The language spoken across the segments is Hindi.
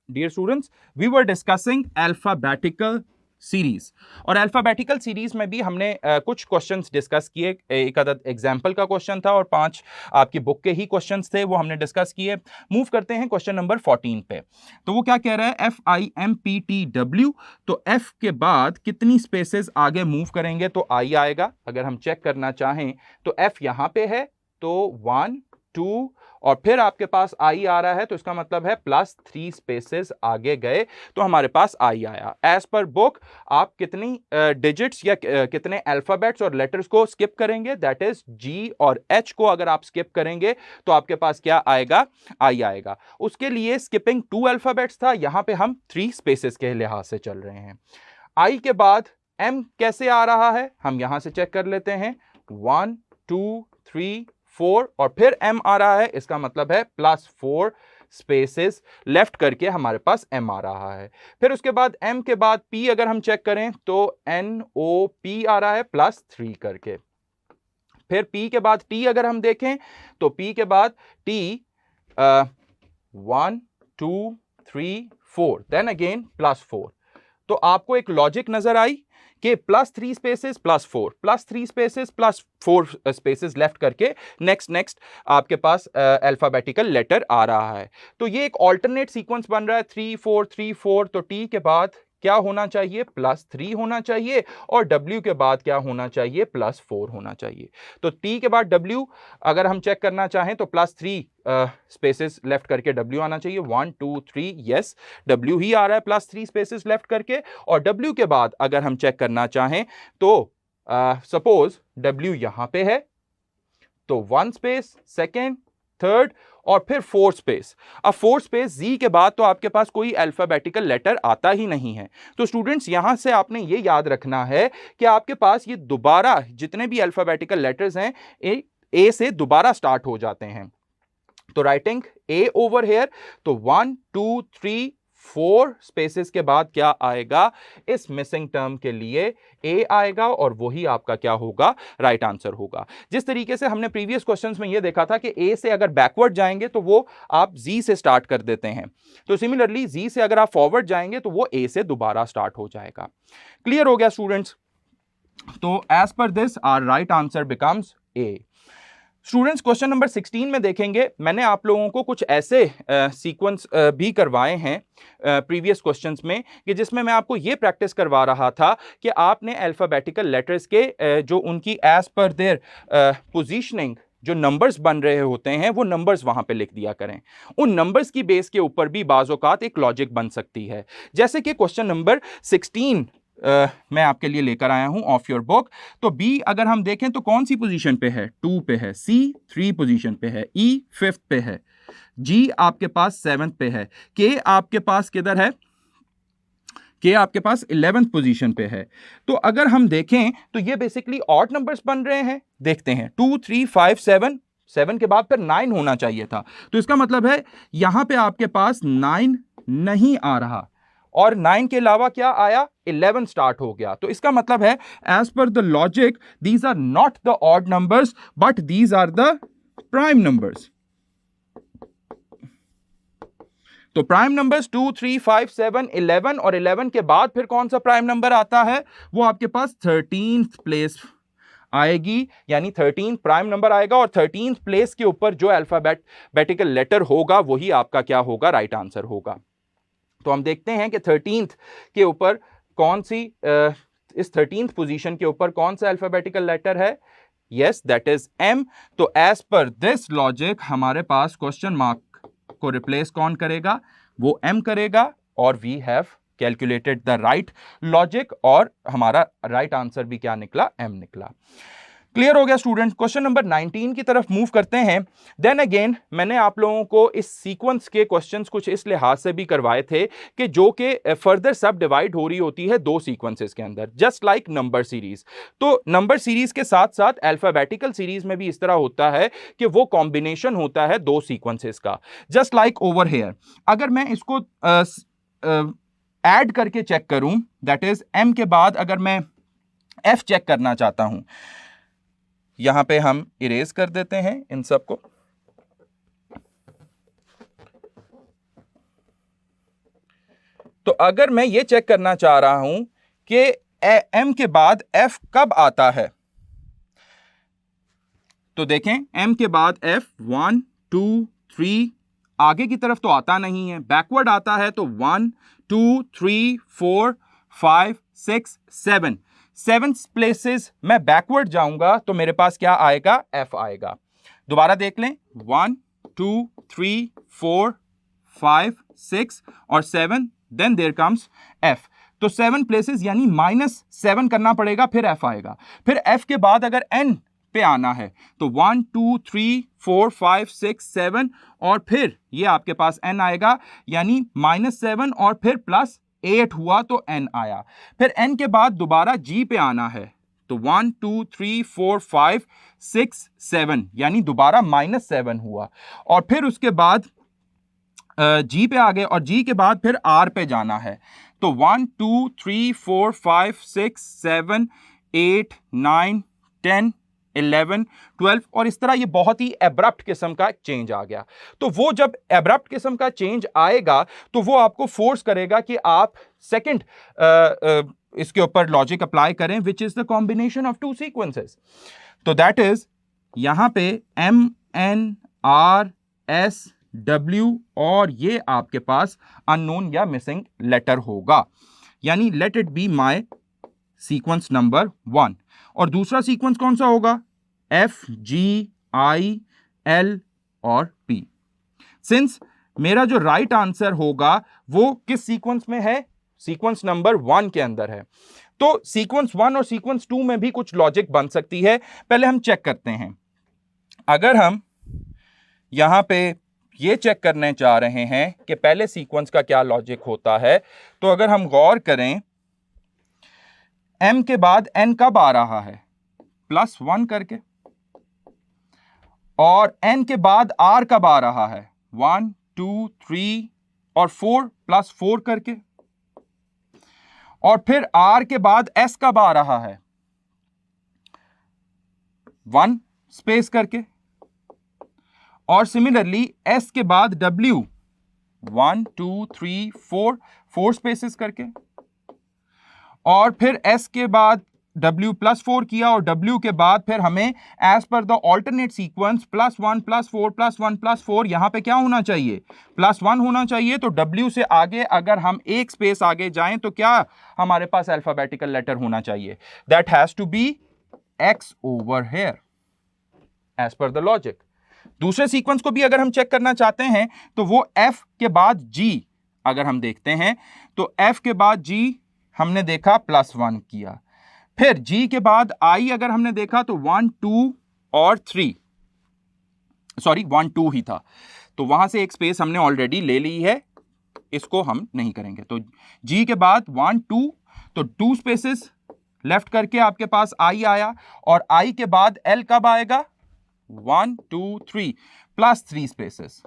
Dear students, we were discussing alphabetical series, और अल्फाबेटिकल सीरीज में भी हमने कुछ क्वेश्चंस डिस्कस किए। एक आधा एग्जाम्पल का क्वेश्चन था और 5 आपकी बुक के ही क्वेश्चंस थे, वो हमने डिस्कस किए। मूव करते हैं क्वेश्चन नंबर 14 पे। तो वो क्या कह रहा है, FIMPTW। तो F के बाद कितनी स्पेसेस आगे मूव करेंगे तो I आएगा। अगर हम चेक करना चाहें तो F यहां पे है, तो 1 2 और फिर आपके पास I आ रहा है, तो इसका मतलब है +3 स्पेसेस आगे गए तो हमारे पास I आया। एज पर बुक आप कितनी डिजिट्स या कितने अल्फाबेट्स और लेटर्स को स्किप करेंगे, दैट इज G और H को अगर आप स्किप करेंगे तो आपके पास क्या आएगा, I आएगा। उसके लिए स्किपिंग 2 अल्फाबेट्स था, यहां पे हम 3 स्पेसेस के लिहाज से चल रहे हैं। I के बाद M कैसे आ रहा है, हम यहां से चेक कर लेते हैं। 1 2 3 4 और फिर M आ रहा है, इसका मतलब है +4 स्पेसेस लेफ्ट करके हमारे पास M आ रहा है। फिर उसके बाद M के बाद P अगर हम चेक करें तो NOP आ रहा है +3 करके। फिर P के बाद T अगर हम देखें तो P के बाद T 1 2 3 4 देन अगेन +4। तो आपको एक लॉजिक नजर आई कि +3 स्पेसेस +4 +3 स्पेसेस +4 स्पेसेस लेफ्ट करके नेक्स्ट आपके पास अल्फाबेटिकल लेटर आ रहा है। तो ये एक ऑल्टरनेट सीक्वेंस बन रहा है 3 4 3 4। तो टी के बाद क्या होना चाहिए, +3 होना चाहिए, और W के बाद क्या होना चाहिए, +4 होना चाहिए। तो T के बाद W अगर हम चेक करना चाहें तो +3 स्पेसेस लेफ्ट करके W आना चाहिए। 1 2 3 यस, W ही आ रहा है +3 स्पेसेस लेफ्ट करके। और W के बाद अगर हम चेक करना चाहें तो सपोज W यहां पे है, तो 1 स्पेस, सेकेंड, थर्ड और फिर 4 स्पेस। अब 4 स्पेस जी के बाद तो आपके पास कोई अल्फाबेटिकल लेटर आता ही नहीं है। तो स्टूडेंट्स यहां से आपने ये याद रखना है कि आपके पास ये दोबारा जितने भी अल्फाबेटिकल लेटर्स हैं ए से दोबारा स्टार्ट हो जाते हैं। तो राइटिंग ए ओवर हेयर, तो 1 2 3 4 स्पेसेस के बाद क्या आएगा, इस मिसिंग टर्म के लिए ए आएगा और वही आपका क्या होगा, राइट आंसर होगा। जिस तरीके से हमने प्रीवियस क्वेश्चंस में यह देखा था कि ए से अगर बैकवर्ड जाएंगे तो वो आप जी से स्टार्ट कर देते हैं, तो सिमिलरली जी से अगर आप फॉरवर्ड जाएंगे तो वो ए से दोबारा स्टार्ट हो जाएगा। क्लियर हो गया स्टूडेंट्स? तो as per this our right answer becomes A. Students question number 16 में देखेंगे, मैंने आप लोगों को कुछ ऐसे सीक्वेंस भी करवाए हैं प्रीवियस क्वेश्चंस में कि जिसमें मैं आपको ये प्रैक्टिस करवा रहा था कि आपने अल्फाबेटिकल लेटर्स के जो उनकी एज पर देयर पोजीशनिंग जो नंबर्स बन रहे होते हैं वो नंबर्स वहां पे लिख दिया करें। उन नंबर्स की बेस के ऊपर भी बाज़ औक़ात एक लॉजिक बन सकती है। जैसे कि क्वेश्चन नंबर 16 मैं आपके लिए लेकर आया हूं ऑफ योर बुक। तो बी अगर हम देखें तो कौन सी पोजीशन पे है, 2 पे है। सी 3 पोजीशन पे है। ई 5th पे है। जी आपके पास 7th पे है। के आपके पास किधर है, के आपके पास 11th पोजीशन पे है। तो अगर हम देखें तो ये बेसिकली ऑड नंबर्स बन रहे हैं। देखते हैं 2 3 5 7, 7 के बाद फिर 9 होना चाहिए था, तो इसका मतलब है यहां पे आपके पास 9 नहीं आ रहा, और 9 के अलावा क्या आया, 11 स्टार्ट हो गया। तो इसका मतलब है as per the logic these are not the odd numbers but these are the prime numbers. तो प्राइम नंबर्स 2 3 5 7 11, और 11 के बाद फिर कौन सा प्राइम नंबर आता है, वो आपके पास 13th प्लेस आएगी, यानी 13 प्राइम नंबर आएगा, और 13th प्लेस के ऊपर जो अल्फाबेटिकल लेटर होगा वही आपका क्या होगा, राइट आंसर होगा। तो हम देखते हैं कि 13th के ऊपर कौन सी इस 13th पोजीशन के ऊपर कौन सा अल्फाबेटिकल लेटर है, यस दैट इज एम। तो एज पर दिस लॉजिक हमारे पास क्वेश्चन मार्क को रिप्लेस कौन करेगा, वो एम करेगा, और we have calculated the right logic, और हमारा राइट आंसर भी क्या निकला, एम निकला। क्लियर हो गया स्टूडेंट? क्वेश्चन नंबर 19 की तरफ मूव करते हैं। देन अगेन मैंने आप लोगों को इस सीक्वेंस के क्वेश्चंस कुछ इस लिहाज से भी करवाए थे कि जो कि फर्दर सब डिवाइड हो रही होती है दो सीक्वेंसेस के अंदर, जस्ट लाइक नंबर सीरीज। तो नंबर सीरीज के साथ साथ अल्फाबेटिकल सीरीज में भी इस तरह होता है कि वो कॉम्बिनेशन होता है दो सीक्वेंसेस का, जस्ट लाइक ओवर हेयर। अगर मैं इसको ऐड करके चेक करूं, दैट इज एम के बाद अगर मैं एफ चेक करना चाहता हूं, यहां पे हम इरेज कर देते हैं इन सबको। तो अगर मैं ये चेक करना चाह रहा हूं कि m के बाद f कब आता है, तो देखें m के बाद f 1 2 3 आगे की तरफ तो आता नहीं है, बैकवर्ड आता है। तो 1 2 3 4 5 6 7 7 प्लेसेस मैं बैकवर्ड जाऊंगा तो मेरे पास क्या आएगा, f आएगा। दोबारा देख लें, 1 2 3 4 5 6 और 7, देन देयर कम्स f। तो 7 प्लेसेस यानी -7 करना पड़ेगा, फिर f आएगा। फिर f के बाद अगर n पे आना है तो 1 2 3 4 5 6 7 और फिर ये आपके पास n आएगा, यानी -7 और फिर +8 हुआ तो n आया। फिर n के बाद दोबारा g पे आना है तो 1 2 3 4 5 6 7 यानी दोबारा -7 हुआ, और फिर उसके बाद g पे आ गए, और g के बाद फिर r पे जाना है तो 1 2 3 4 5 6 7 8 9 10 11 12 और इस तरह ये बहुत ही एब्रप्ट किस्म का चेंज आ गया। तो वो जब एब्रप्ट किस्म का चेंज आएगा तो वो आपको फोर्स करेगा कि आप सेकंड इसके ऊपर लॉजिक अप्लाई करें, which is the combination of two sequences. तो दैट इज यहां पे M N R S W और ये आपके पास अननोन या मिसिंग लेटर होगा, यानी let it be my sequence number 1। और दूसरा सीक्वेंस कौन सा होगा, F G I L और P। सिंस मेरा जो राइट आंसर होगा वो किस सीक्वेंस में है, सीक्वेंस नंबर 1 के अंदर है। तो सीक्वेंस 1 और सीक्वेंस 2 में भी कुछ लॉजिक बन सकती है, पहले हम चेक करते हैं। अगर हम यहां पे ये चेक करने चाह रहे हैं कि पहले सीक्वेंस का क्या लॉजिक होता है, तो अगर हम गौर करें m के बाद n कब आ रहा है, +1 करके, और n के बाद r कब आ रहा है, 1 2 3 और 4 +4 करके, और फिर r के बाद s कब आ रहा है, 1 स्पेस करके, और सिमिलरली s के बाद w 1 2 3 4 स्पेसेस करके, और फिर s के बाद w +4 किया, और w के बाद फिर हमें as per the alternate sequence +1 +4 +1 +4 यहां पे क्या होना चाहिए, +1 होना चाहिए। तो w से आगे अगर हम एक स्पेस आगे जाएं तो क्या हमारे पास अल्फाबेटिकल लेटर होना चाहिए, that has to be x over here as per the logic. दूसरे सीक्वेंस को भी अगर हम चेक करना चाहते हैं तो वो f के बाद g अगर हम देखते हैं तो f के बाद g हमने देखा +1 किया, फिर g के बाद i अगर हमने देखा तो 1 2 और 3, सॉरी 1 2 ही था, तो वहां से एक स्पेस हमने ऑलरेडी ले ली है, इसको हम नहीं करेंगे। तो g के बाद 1 2, तो 2 स्पेसेस लेफ्ट करके आपके पास i आया, और i के बाद l कब आएगा, 1 2 3 +3 स्पेसेस,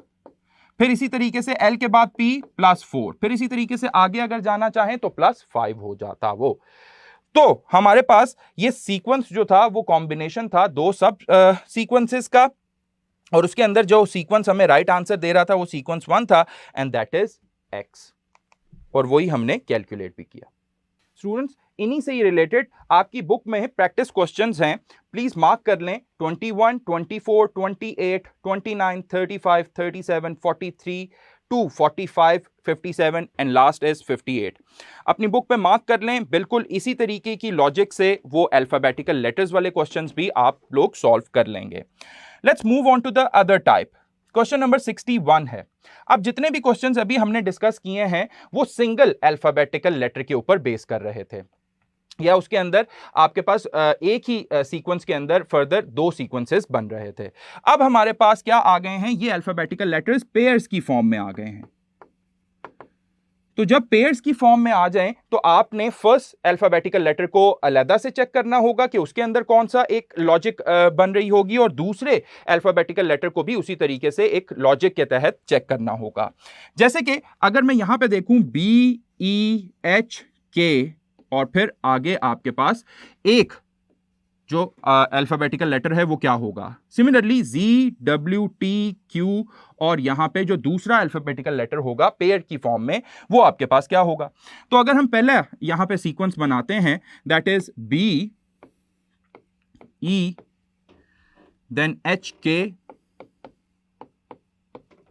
फिर इसी तरीके से l के बाद p +4, फिर इसी तरीके से आगे अगर जाना चाहें तो +5 हो जाता वो। तो हमारे पास ये सीक्वेंस जो था वो कॉम्बिनेशन था दो सब सीक्वेंसेस का, और उसके अंदर जो सीक्वेंस हमें राइट आंसर दे रहा था वो सीक्वेंस 1 था, एंड दैट इज x, और वही हमने कैलकुलेट भी किया। स्टूडेंट्स, इन्हीं से ही रिलेटेड आपकी बुक में प्रैक्टिस क्वेश्चंस हैं, प्लीज मार्क कर लें 21 24 28 29 35 37 43 2 45 57 एंड लास्ट इज 58। अपनी बुक पे मार्क कर लें, बिल्कुल इसी तरीके की लॉजिक से वो अल्फाबेटिकल लेटर्स वाले क्वेश्चंस भी आप लोग सॉल्व कर लेंगे। Let's move on to the other type. Question number 61 है। अब जितने भी क्वेश्चंस अभी हमने डिस्कस किए हैं वो सिंगल अल्फाबेटिकल लेटर के ऊपर बेस कर रहे थे, या उसके अंदर आपके पास एक ही सीक्वेंस के अंदर फर्दर 2 सीक्वेंसेस बन रहे थे। अब हमारे पास क्या आ गए हैं, ये अल्फाबेटिकल लेटर्स पेयर्स की फॉर्म में आ गए हैं। तो जब पेयर्स की फॉर्म में आ जाएं तो आपने फर्स्ट अल्फाबेटिकल लेटर को अलग से चेक करना होगा कि उसके अंदर कौन सा एक लॉजिक बन रही होगी, और दूसरे अल्फाबेटिकल लेटर को भी उसी तरीके से एक लॉजिक के तहत चेक करना होगा। जैसे कि अगर मैं यहां पे देखूं BEHK और फिर आगे आपके पास एक जो अल्फाबेटिकल लेटर है वो क्या होगा। सिमिलरली ZWTQ और यहां पे जो दूसरा अल्फाबेटिकल लेटर होगा पेयर की फॉर्म में, वो आपके पास क्या होगा। तो अगर हम पहले यहां पे सीक्वेंस बनाते हैं, that is BE then HK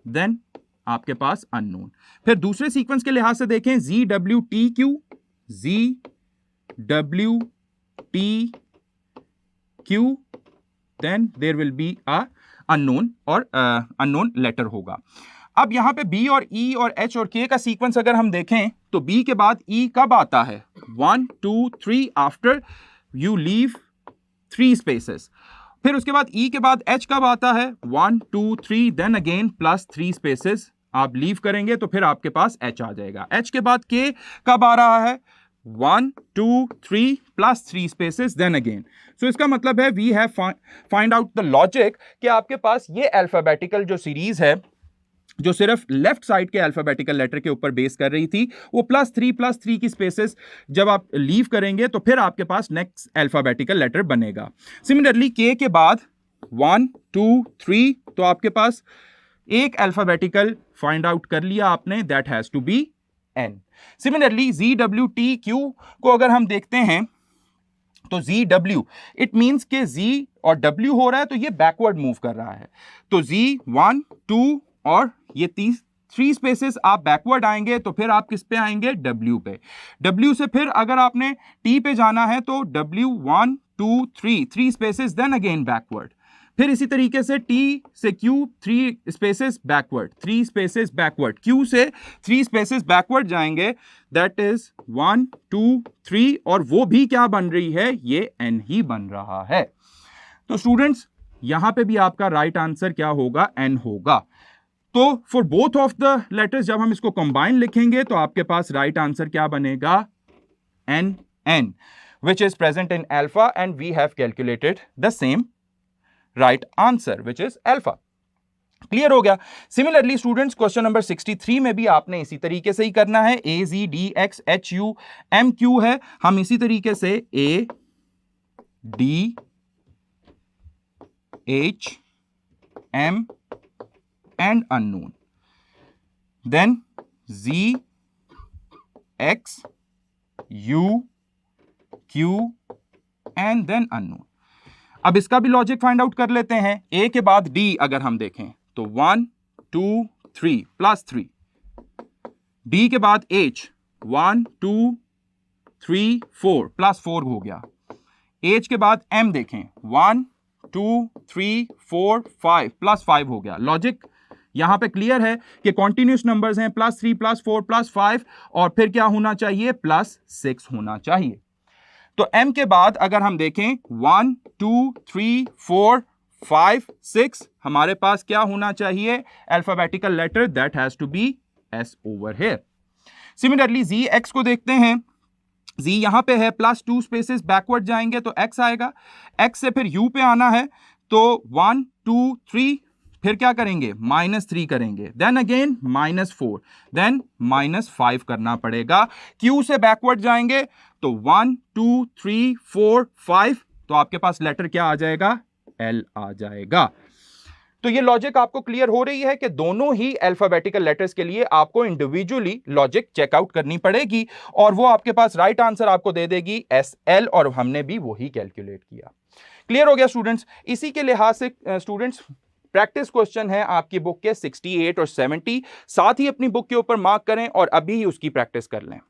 then आपके पास अननोन। फिर दूसरे सीक्वेंस के लिहाज से देखें, ZWTQ then there will be a unknown और अननोन लेटर होगा। अब यहां पे B और E और H और K का सीक्वेंस अगर हम देखें तो B के बाद E कब आता है, 1 2 3 आफ्टर यू लीव 3 स्पेसेस। फिर उसके बाद E के बाद H कब आता है, 1 2 3 देन अगेन प्लस 3 स्पेसेस आप लीव करेंगे तो फिर आपके पास H आ जाएगा। H के बाद K कब आ रहा है, 1 2 3 plus 3 spaces then again. So इसका मतलब है we have find out the logic कि आपके पास ये अल्फाबेटिकल जो सीरीज है जो सिर्फ लेफ्ट साइड के अल्फाबेटिकल लेटर के ऊपर बेस कर रही थी, वो +3 की स्पेसेस जब आप लीव करेंगे तो फिर आपके पास नेक्स्ट अल्फाबेटिकल लेटर बनेगा। सिमिलरली के के बाद 1 2 3 तो आपके पास एक अल्फाबेटिकल फाइंड आउट कर लिया आपने, that has to be N। Similarly ZWTQ को अगर हम देखते हैं तो ZW इट मींस के Z और W हो रहा है तो ये बैकवर्ड मूव कर रहा है। तो Z 1 2 और ये 3 स्पेसेस आप बैकवर्ड आएंगे तो फिर आप किस पे आएंगे, W पे। W से फिर अगर आपने T पे जाना है तो W 1 2 3 spaces then again backward. फिर इसी तरीके से T से Q 3 spaces backward, 3 spaces backward, Q से 3 स्पेसेस बैकवर्ड जाएंगे, दैट इज 1 2 3 और वो भी क्या बन रही है, ये N ही बन रहा है। तो स्टूडेंट्स यहां पे भी आपका राइट आंसर क्या होगा, N होगा। तो for both of the letters जब हम इसको कंबाइन लिखेंगे तो आपके पास राइट आंसर क्या बनेगा, N which is present in alpha and we have calculated the same right answer which is alpha। Clear हो गया। सिमिलरली स्टूडेंट्स क्वेश्चन नंबर 63 में भी आपने इसी तरीके से ही करना है। AZDXHUMQ है, हम इसी तरीके से ADHM and unknown, then Z X U Q and then unknown। अब इसका भी लॉजिक फाइंड आउट कर लेते हैं। A के बाद D अगर हम देखें तो 1 2 3 +3, D के बाद H 1 2 3 4 +4 हो गया। H के बाद M देखें 1 2 3 4 5 +5 हो गया। लॉजिक यहां पे क्लियर है कि कॉन्टिन्यूस नंबर्स हैं, +3 +4 +5 और फिर क्या होना चाहिए, +6 होना चाहिए। तो M के बाद अगर हम देखें 1 2 3 4 5 6 हमारे पास क्या होना चाहिए, alphabetical letter, that has to be S over here. Similarly ZX को देखते हैं, Z यहां पे है, +2 स्पेसेस बैकवर्ड जाएंगे तो X आएगा। X से फिर U पे आना है तो 1 2 3 फिर क्या करेंगे, -3 करेंगे, देन अगेन -4 देन -5 करना पड़ेगा। Q से बैकवर्ड जाएंगे तो 1 2 3 4 5 तो आपके पास लेटर क्या आ जाएगा, L आ जाएगा। तो ये लॉजिक आपको क्लियर हो रही है कि दोनों ही अल्फाबेटिकल लेटर्स के लिए आपको इंडिविजुअली लॉजिक चेकआउट करनी पड़ेगी और वो आपके पास राइट आंसर आपको दे देगी SL और हमने भी वही कैलकुलेट किया। क्लियर हो गया स्टूडेंट्स। इसी के लिहाज से स्टूडेंट्स प्रैक्टिस क्वेश्चन है आपकी बुक के 68 और 70, साथ ही अपनी बुक के ऊपर मार्क करें और अभी ही उसकी प्रैक्टिस कर लें।